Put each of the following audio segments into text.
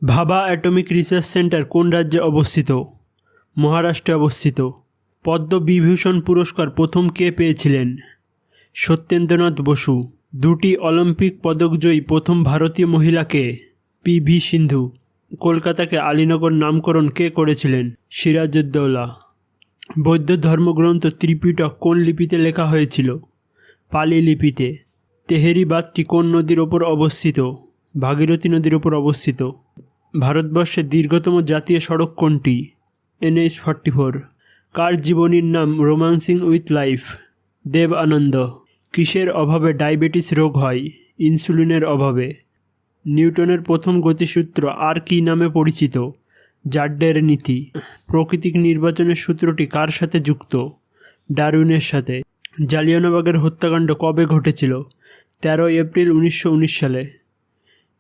ভাবা atomic research centre কোন রাজ্যে অবস্থিত? মহারাষ্ট্রে অবস্থিত। পদ্মবিভূষণ পুরস্কার প্রথম কে পেয়েছিলেন? সত্যেন্দ্রনাথ বসু। দুটি অলিম্পিক পদকজয়ী প্রথম ভারতীয় মহিলা কে? পি.ভি. সিন্ধু। কলকাতাকে আলীনগর নামকরণ কে করেছিলেন? সিরাজউদ্দৌলা। বৌদ্ধ ধর্মগ্রন্থ ত্রিপিটক কোন লিপিতে লেখা হয়েছিল? পালি লিপিতে। তেহেরি বাঁধটি কোন নদীর ওপর অবস্থিত? ভাগীরথী নদীর ওপর অবস্থিত। ভারতবর্ষের দীর্ঘতম জাতীয় সড়ক কোনটি? NH 44। কার জীবনীর নাম রোম্যান্সিং উইথ লাইফ? দেব আনন্দ। কিসের অভাবে ডায়াবেটিস রোগ হয়? ইনসুলিনের অভাবে। নিউটনের প্রথম গতিসূত্র আর কী নামে পরিচিত? জাড্ডের নীতি। প্রাকৃতিক নির্বাচনের সূত্রটি কার সাথে যুক্ত? ডারউইনের সাথে। জালিয়ানবাগের হত্যাকাণ্ড কবে ঘটেছিল? 13 এপ্রিল 1919 সালে।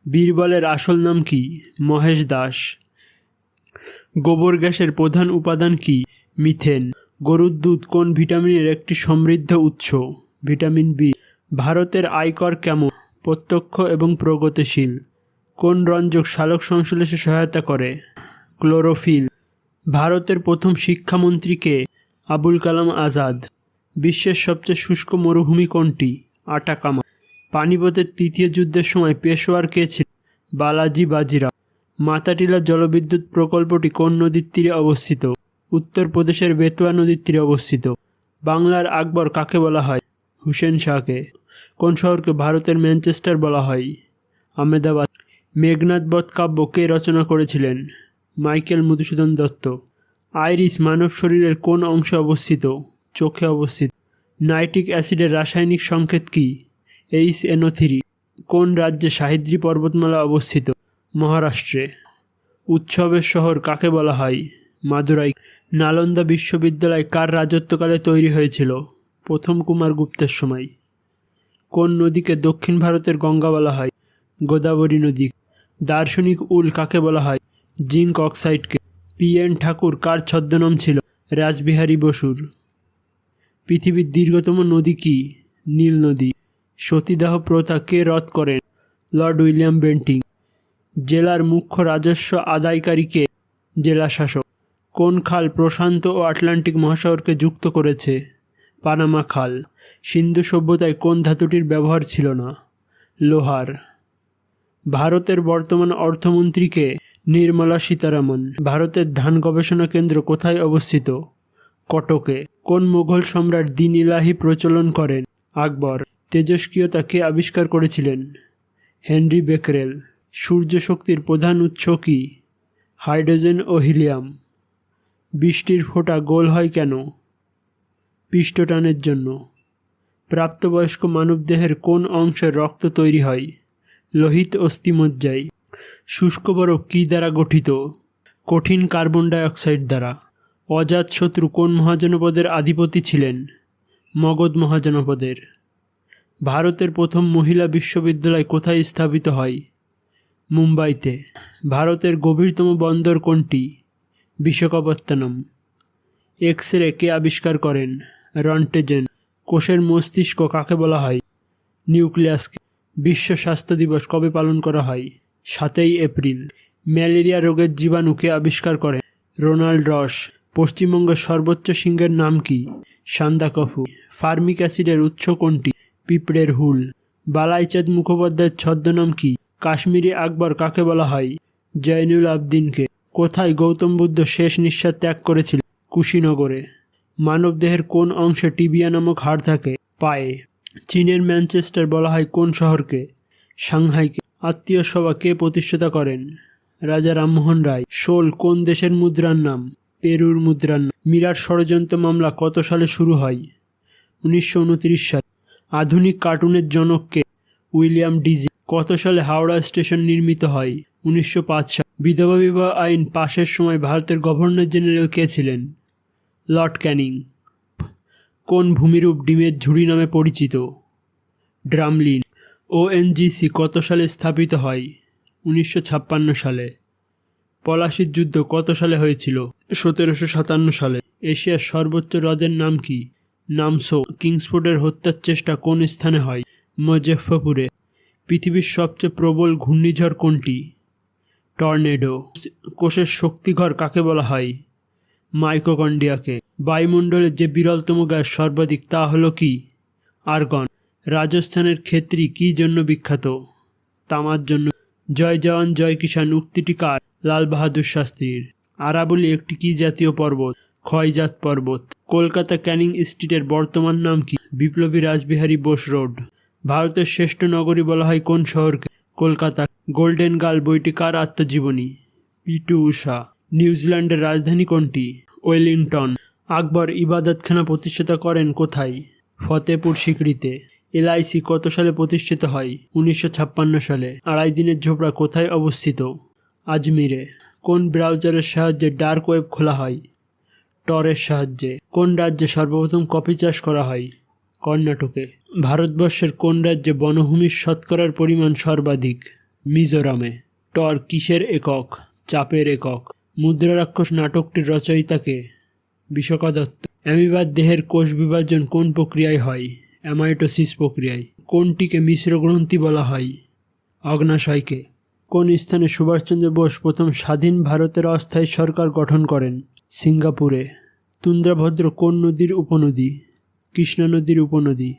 বীরবলের আসল নাম কি? মহেশ দাস। গোবর গ্যাসের প্রধান উপাদান কি? মিথেন। গরুর দুধ কোন ভিটামিনের একটি সমৃদ্ধ উৎস? Vitamin B. ভারতের আয়কর কেমন? প্রত্যক্ষ এবং প্রগতিশীল। কোন রঞ্জক সালোক সংশ্লেষে সহায়তা করে? ক্লোরোফিল। ভারতের প্রথম শিক্ষামন্ত্রী কে? আবুল কালাম আজাদ। বিশ্বের সবচেয়ে শুষ্ক মরুভূমি কোনটি? আটাকামা। পানিপথের তৃতীয় যুদ্ধের সময় পেশোয়ার কে ছিল? বালাজি বাজিরাও। মাতাটিলা জলবিদ্যুৎ প্রকল্পটি কোন নদীর তীরে অবস্থিত? উত্তরপ্রদেশের বেতুয়া নদীর তীরে অবস্থিত। বাংলার আকবর কাকে বলা হয়? হুসেন শাহকে। কোন শহরকে ভারতের ম্যানচেস্টার বলা হয়? আহমেদাবাদ। মেঘনাদ বধ কাব্য কে রচনা করেছিলেন? মাইকেল মধুসূদন দত্ত। আইরিস মানব শরীরের কোন অংশে অবস্থিত? চোখে অবস্থিত। নাইট্রিক অ্যাসিডের রাসায়নিক সংকেত কি? HNO3। কোন রাজ্যে সাহিদ্রি পর্বতমালা অবস্থিত? মহারাষ্ট্রে। উৎসবের শহর কাকে বলা হয়? মাদুরাই। নালন্দা বিশ্ববিদ্যালয় কার রাজত্বকালে তৈরি হয়েছিল? প্রথম কুমারগুপ্তের সময়। কোন নদীকে দক্ষিণ ভারতের গঙ্গা বলা হয়? গোদাবরী নদী। দার্শনিক উল কাকে বলা হয়? জিঙ্ক অক্সাইডকে। P.N. ঠাকুর কার ছদ্মনাম ছিল? রাসবিহারী বসুর। পৃথিবীর দীর্ঘতম নদী কি? নীল নদী। সতীদাহ প্রথা কে রদ করেন? Lord William Bentinck. জেলার মুখ্য রাজস্ব আদায়কারী কে? জেলা শাসক। কোন খাল প্রশান্ত ও আটলান্টিক মহাসাগরকে যুক্ত করেছে? পানামা খাল। সিন্ধু সভ্যতায় কোন ধাতুটির ব্যবহার ছিল না? লোহার। ভারতের বর্তমান অর্থমন্ত্রী কে? নির্মলা সীতারামন। ভারতের ধান গবেষণা কেন্দ্র কোথায় অবস্থিত? কটকে। কোন মুঘল সম্রাট দ্বীন ইলাহি প্রচলন করেন? আকবর। তেজস্ক্রিয়তা কে আবিষ্কার করেছিলেন? Henry Becquerel. সূর্য শক্তির প্রধান উৎস কি? হাইড্রোজেন ও হিলিয়াম। বৃষ্টির ফোঁটা গোল হয় কেন? পৃষ্ঠটানের জন্য। প্রাপ্তবয়স্ক মানবদেহের কোন অংশের রক্ত তৈরি হয়? লোহিত অস্থিমজ্জায়। শুষ্ক বরফ কী দ্বারা গঠিত? কঠিন কার্বন ডাইঅক্সাইড দ্বারা। অজাতশত্রু কোন মহাজনপদের আধিপতি ছিলেন? মগধ মহাজনপদের। ভারতের প্রথম মহিলা বিশ্ববিদ্যালয় কোথায় স্থাপিত হয়? মুম্বাইতে। ভারতের গভীরতম বন্দর কোনটি? বিশাখাপত্তনম। এক্স রে কে আবিষ্কার করেন? রন্টেজেন। কোষের মস্তিষ্ক কাকে বলা হয়? নিউক্লিয়াসকে। বিশ্ব স্বাস্থ্য দিবস কবে পালন করা হয়? 7 এপ্রিল। ম্যালেরিয়া রোগের জীবাণু কে আবিষ্কার করেন? রোনাল্ড রস। পশ্চিমবঙ্গের সর্বোচ্চ শৃঙ্গের নাম কি? সান্দাকফু। ফার্মিক অ্যাসিডের উৎস কোনটি? পিঁপড়ের হুল। বালাইচাঁদ মুখোপাধ্যায়ের ছদ্মনাম কি? কাশ্মীরি আকবর কাকে বলা হয়? জয়নুল আবদিনকে। কোথায় গৌতম বুদ্ধ শেষ নিঃশ্বাস ত্যাগ করেছিলেন? কুশীনগরে। মানবদেহের কোন অংশে টিবিয়া নামক হাড় থাকে? পায়ে। চীনের ম্যানচেস্টার বলা হয় কোন শহরকে? সাংহাইকে। আত্মীয় সভা কে প্রতিষ্ঠাতা করেন? রাজা রামমোহন রায়। শোল কোন দেশের মুদ্রার নাম? পেরুর মুদ্রার নাম। মিরাট ষড়যন্ত্র মামলা কত সালে শুরু হয়? 1929 সালে। আধুনিক কার্টুনের জনক কে? William DG. কত সালে হাওড়া স্টেশন নির্মিত হয়? 1905 সালে। বিধবা বিবাহ আইন পাশের সময় ভারতের গভর্নর জেনারেল কে ছিলেন? লর্ড ক্যানিং। কোন ভূমিরূপ ডিমের ঝুড়ি নামে পরিচিত? ড্রামলিন। ONGC কত সালে স্থাপিত হয়? 1956 সালে। পলাশির যুদ্ধ কত সালে হয়েছিল? 1757 সালে। এশিয়ার সর্বোচ্চ হ্রদের নাম কি? নামসো। কিংসফোর্ডের হত্যার চেষ্টা কোন স্থানে হয়? মুজফ্ফরপুরে। পৃথিবীর সবচেয়ে প্রবল ঘূর্ণিঝড় কোনটি? টর্নেডো। কোষের শক্তিঘর কাকে বলা হয়? মাইটোকন্ড্রিয়াকে। বায়ুমণ্ডলের যে বিরলতম গ্যাস সর্বাধিক তা হলো কি? আর্গন। রাজস্থানের ক্ষেত্রী কী জন্য বিখ্যাত? তামার জন্য। জয় জওয়ান জয় কিষাণ উক্তিটি কার? লাল বাহাদুর শাস্ত্রীর। আরাবলী একটি কি জাতীয় পর্বত? ক্ষয়জাত পর্বত। কলকাতা ক্যানিং স্ট্রিটের বর্তমান নাম কি? বিপ্লবী রাসবিহারী বোস রোড। ভারতের শ্রেষ্ঠ নগরী বলা হয় কোন শহরকে? কলকাতা। গোল্ডেন গার্ল বইটি কার আত্মজীবনী? পিটি ঊষা। নিউজিল্যান্ডের রাজধানী কোনটি? ওয়েলিংটন। আকবর ইবাদতখানা প্রতিষ্ঠাতা করেন কোথায়? ফতেপুর সিকরিতে। এলআইসি কত সালে প্রতিষ্ঠিত হয়? 1956 সালে। আড়াই দিনের ঝোপড়া কোথায় অবস্থিত? আজমিরে। কোন ব্রাউজারের সাহায্যে ডার্ক ওয়েব খোলা হয়? টরের সাহায্যে। কোন রাজ্যে সর্বপ্রথম কফি চাষ করা হয়? কর্ণাটকে। ভারতবর্ষের কোন রাজ্যে বনভূমির শতকরার পরিমাণ সর্বাধিক? মিজোরামে। টর কিসের একক? চাপের একক। মুদ্রারাক্ষস নাটকটির রচয়িতাকে? বিশকা দত্ত। অ্যামিবার দেহের কোষ বিভাজন কোন প্রক্রিয়ায় হয়? অ্যামাইটোসিস প্রক্রিয়ায়। কোনটিকে মিশ্র গ্রন্থি বলা হয়? অগ্নাশয়কে। কোন স্থানে সুভাষচন্দ্র বোস প্রথম স্বাধীন ভারতের অস্থায়ী সরকার গঠন করেন? সিঙ্গাপুরে। তুন্দ্রাভদ্র কোন নদীর উপনদী? কৃষ্ণা নদীর উপনদী।